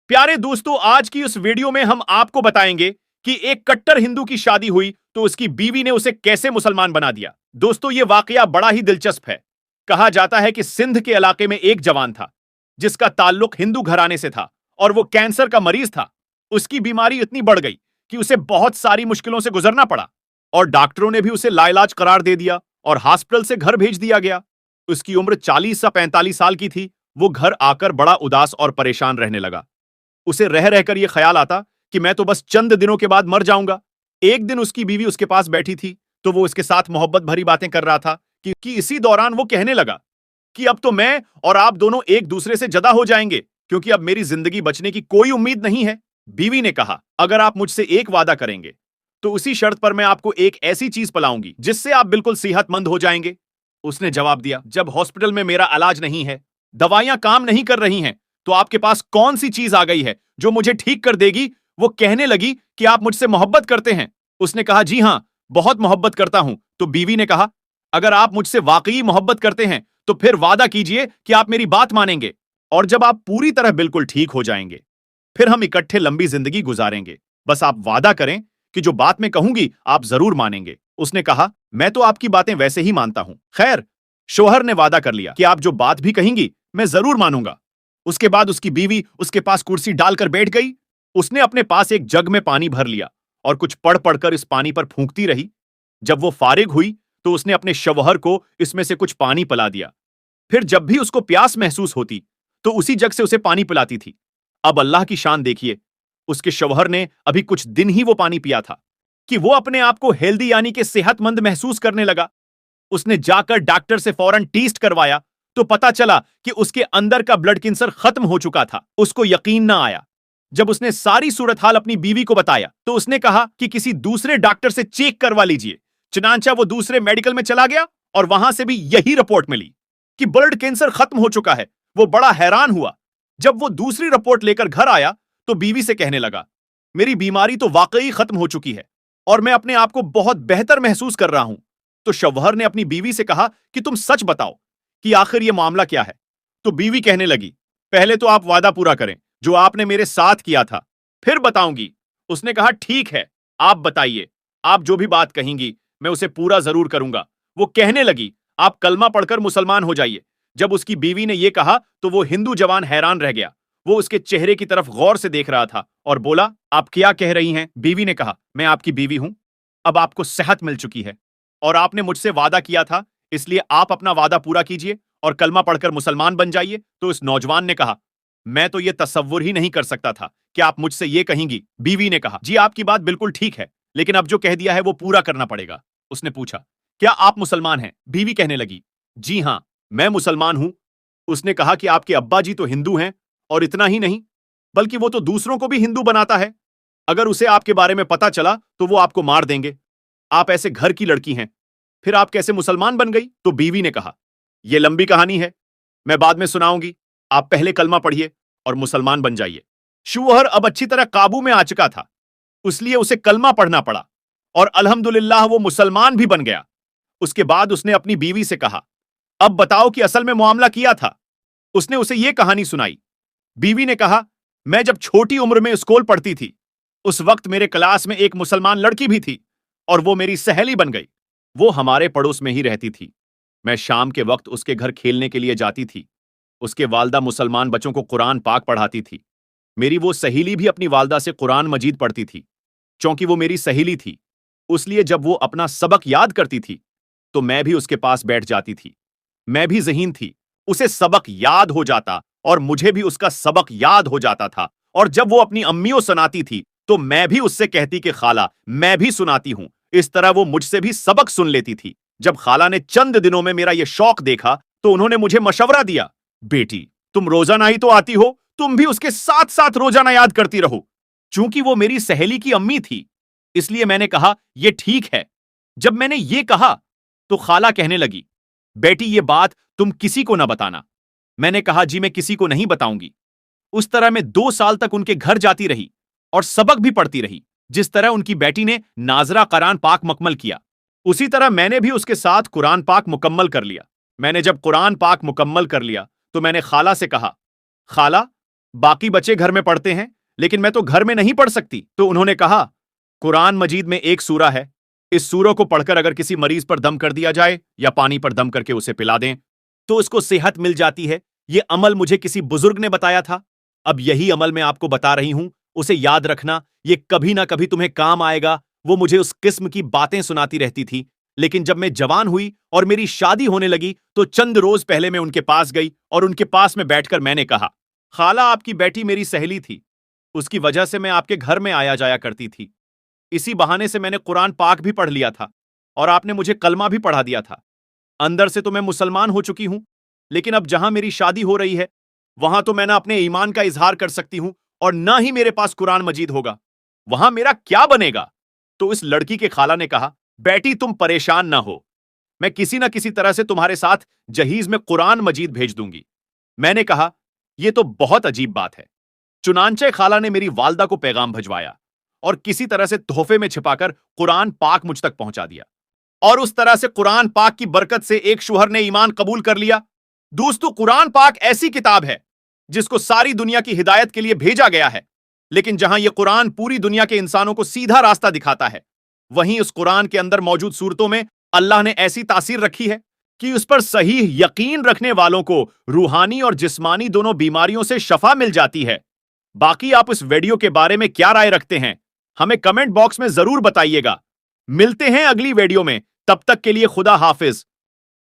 प्यारे दोस्तों, आज की इस वीडियो में हम आपको बताएंगे कि एक कट्टर हिंदू की शादी हुई तो उसकी बीवी ने उसे कैसे मुसलमान बना दिया। दोस्तों, यह वाकया बड़ा ही दिलचस्प है। कहा जाता है कि सिंध के इलाके में एक जवान था जिसका ताल्लुक हिंदू घराने से था और वो कैंसर का मरीज था। उसकी बीमारी इतनी बढ़ गई कि उसे बहुत सारी मुश्किलों से गुजरना पड़ा और डॉक्टरों ने भी उसे लाइलाज करार दे दिया और हॉस्पिटल से घर भेज दिया गया। उसकी उम्र 40 से 45 साल की थी। वो घर आकर बड़ा उदास और परेशान रहने लगा। उसे रह रहकर यह ख्याल आता कि मैं तो बस चंद दिनों के बाद मर जाऊंगा। एक दिन उसकी बीवी उसके पास बैठी थी तो वो उसके साथ मोहब्बत भरी बातें कर रहा था कि इसी दौरान वो कहने लगा कि अब तो मैं और आप दोनों एक दूसरे से जुदा हो जाएंगे क्योंकि अब मेरी जिंदगी बचने की कोई उम्मीद नहीं है। बीवी ने कहा, अगर आप मुझसे एक वादा करेंगे तो उसी शर्त पर मैं आपको एक ऐसी चीज पिलाऊंगी जिससे आप बिल्कुल सेहतमंद हो जाएंगे। उसने जवाब दिया, जब हॉस्पिटल में मेरा इलाज नहीं है, दवाइयां काम नहीं कर रही हैं, तो आपके पास कौन सी चीज आ गई है जो मुझे ठीक कर देगी। वो कहने लगी कि आप मुझसे मोहब्बत करते हैं। उसने कहा, जी हां, बहुत मोहब्बत करता हूं। तो बीवी ने कहा, अगर आप मुझसे वाकई मोहब्बत करते हैं तो फिर वादा कीजिए कि आप मेरी बात मानेंगे और जब आप पूरी तरह बिल्कुल ठीक हो जाएंगे फिर हम इकट्ठे लंबी जिंदगी गुजारेंगे। बस आप वादा करें कि जो बात मैं कहूंगी आप जरूर मानेंगे। उसने कहा, मैं तो आपकी बातें वैसे ही मानता हूं। खैर, शोहर ने वादा कर लिया कि आप जो बात भी कहेंगी मैं जरूर मानूंगा। उसके बाद उसकी बीवी उसके पास कुर्सी डालकर बैठ गई। उसने अपने पास एक जग में पानी भर लिया और कुछ पढ़ पढ़कर इस पानी पर फूंकती रही। जब वो फारिग हुई तो उसने अपने शौहर को इसमें से कुछ पानी पिला दिया। फिर जब भी उसको प्यास महसूस होती तो उसी जग से उसे पानी पिलाती थी। अब अल्लाह की शान देखिए, उसके शौहर ने अभी कुछ दिन ही वो पानी पिया था कि वो अपने आप को हेल्दी यानी कि सेहतमंद महसूस करने लगा। उसने जाकर डॉक्टर से फौरन टेस्ट करवाया तो पता चला कि उसके अंदर का ब्लड कैंसर खत्म हो चुका था। उसको यकीन ना आया। जब उसने सारी सूरत हाल अपनी बीवी को बताया तो उसने कहा कि किसी दूसरे डॉक्टर से चेक करवा लीजिए। चुनांचा वो दूसरे मेडिकल में चला गया और वहां से भी यही रिपोर्ट मिली कि ब्लड कैंसर खत्म हो चुका है। वो बड़ा हैरान हुआ। जब वो दूसरी रिपोर्ट लेकर घर आया तो बीवी से कहने लगा, मेरी बीमारी तो वाकई खत्म हो चुकी है और मैं अपने आप को बहुत बेहतर महसूस कर रहा हूं। तो शौहर ने अपनी बीवी से कहा कि तुम सच बताओ कि आखिर यह मामला क्या है। तो बीवी कहने लगी, पहले तो आप वादा पूरा करें जो आपने मेरे साथ किया था, फिर बताऊंगी। उसने कहा, ठीक है, आप बताइए, आप जो भी बात कहेंगी मैं उसे पूरा जरूर करूंगा। वो कहने लगी, आप कलमा पढ़कर मुसलमान हो जाइए। जब उसकी बीवी ने यह कहा तो वो हिंदू जवान हैरान रह गया। वो उसके चेहरे की तरफ गौर से देख रहा था और बोला, आप क्या कह रही हैं? बीवी ने कहा, मैं आपकी बीवी हूं। अब आपको सेहत मिल चुकी है और आपने मुझसे वादा किया था, इसलिए आप अपना वादा पूरा कीजिए और कलमा पढ़कर मुसलमान बन जाइए। तो इस नौजवान ने कहा, मैं तो यह तसव्वुर ही नहीं कर सकता था कि आप मुझसे यह कहेंगी। बीवी ने कहा, जी आपकी बात बिल्कुल ठीक है, लेकिन अब जो कह दिया है वो पूरा करना पड़ेगा। उसने पूछा, क्या आप मुसलमान हैं? बीवी कहने लगी, जी हां, मैं मुसलमान हूं। उसने कहा कि आपके अब्बा जी तो हिंदू हैं और इतना ही नहीं बल्कि वो तो दूसरों को भी हिंदू बनाता है। अगर उसे आपके बारे में पता चला तो वो आपको मार देंगे। आप ऐसे घर की लड़की हैं, फिर आप कैसे मुसलमान बन गई? तो बीवी ने कहा, यह लंबी कहानी है, मैं बाद में सुनाऊंगी। आप पहले कलमा पढ़िए और मुसलमान बन जाइए। शौहर अब अच्छी तरह काबू में आ चुका था, इसलिए उसे कलमा पढ़ना पड़ा और अल्हम्दुलिल्लाह वो मुसलमान भी बन गया। उसके बाद उसने अपनी बीवी से कहा, अब बताओ कि असल में मामला क्या था। उसने उसे यह कहानी सुनाई। बीवी ने कहा, मैं जब छोटी उम्र में स्कूल पढ़ती थी उस वक्त मेरे क्लास में एक मुसलमान लड़की भी थी और वो मेरी सहेली बन गई। वो हमारे पड़ोस में ही रहती थी। मैं शाम के वक्त उसके घर खेलने के लिए जाती थी। उसके वालदा मुसलमान बच्चों को कुरान पाक पढ़ाती थी। मेरी वो सहेली भी अपनी वालदा से कुरान मजीद पढ़ती थी। क्योंकि वो मेरी सहेली थी, उसलिए जब वो अपना सबक याद करती थी तो मैं भी उसके पास बैठ जाती थी। मैं भी ज़हीन थी, उसे सबक याद हो जाता और मुझे भी उसका सबक याद हो जाता था। और जब वो अपनी अम्मियों सुनाती थी तो मैं भी उससे कहती कि खाला, मैं भी सुनाती हूं। इस तरह वो मुझसे भी सबक सुन लेती थी। जब खाला ने चंद दिनों में मेरा यह शौक देखा तो उन्होंने मुझे मशवरा दिया, बेटी तुम रोजाना ही तो आती हो, तुम भी उसके साथ साथ रोजाना याद करती रहो। चूंकि वो मेरी सहेली की अम्मी थी इसलिए मैंने कहा, यह ठीक है। जब मैंने ये कहा तो खाला कहने लगी, बेटी ये बात तुम किसी को ना बताना। मैंने कहा, जी मैं किसी को नहीं बताऊंगी। उस तरह मैं 2 साल तक उनके घर जाती रही और सबक भी पढ़ती रही। जिस तरह उनकी बेटी ने नाजरा कुरान पाक मुकम्मल किया उसी तरह मैंने भी उसके साथ कुरान पाक मुकम्मल कर लिया। मैंने जब कुरान पाक मुकम्मल कर लिया तो मैंने खाला से कहा, खाला बाकी बच्चे घर में पढ़ते हैं, लेकिन मैं तो घर में नहीं पढ़ सकती। तो उन्होंने कहा, कुरान मजीद में एक सूरा है, इस सूरह को पढ़कर अगर किसी मरीज पर दम कर दिया जाए या पानी पर दम करके उसे पिला दें तो उसको सेहत मिल जाती है। यह अमल मुझे किसी बुजुर्ग ने बताया था। अब यही अमल मैं आपको बता रही हूं, उसे याद रखना, यह कभी ना कभी तुम्हें काम आएगा। वो मुझे उस किस्म की बातें सुनाती रहती थी, लेकिन जब मैं जवान हुई और मेरी शादी होने लगी तो चंद रोज पहले मैं उनके पास गई और उनके पास में बैठकर मैंने कहा, खाला आपकी बेटी मेरी सहेली थी, उसकी वजह से मैं आपके घर में आया जाया करती थी। इसी बहाने से मैंने कुरान पाक भी पढ़ लिया था और आपने मुझे कलमा भी पढ़ा दिया था। अंदर से तो मैं मुसलमान हो चुकी हूं, लेकिन अब जहां मेरी शादी हो रही है वहां तो मैं ना अपने ईमान का इजहार कर सकती हूं और ना ही मेरे पास कुरान मजीद होगा। वहां मेरा क्या बनेगा? तो इस लड़की के खाला ने कहा, बेटी तुम परेशान ना हो, मैं किसी ना किसी तरह से तुम्हारे साथ जहीज में कुरान मजीद भेज दूंगी। मैंने कहा, यह तो बहुत अजीब बात है। चुनांचे खाला ने मेरी वालदा को पैगाम भिजवाया और किसी तरह से तोहफे में छिपाकर कुरान पाक मुझ तक पहुंचा दिया और उस तरह से कुरान पाक की बरकत से एक शौहर ने ईमान कबूल कर लिया। दोस्तों, कुरान पाक ऐसी किताब है जिसको सारी दुनिया की हिदायत के लिए भेजा गया है, लेकिन जहां यह कुरान पूरी दुनिया के इंसानों को सीधा रास्ता दिखाता है, वहीं उस कुरान के अंदर मौजूद सूरतों में अल्लाह ने ऐसी तासीर रखी है कि उस पर सही यकीन रखने वालों को रूहानी और जिस्मानी दोनों बीमारियों से शफा मिल जाती है। बाकी आप इस वीडियो के बारे में क्या राय रखते हैं, हमें कमेंट बॉक्स में जरूर बताइएगा। मिलते हैं अगली वीडियो में, तब तक के लिए खुदा हाफिज।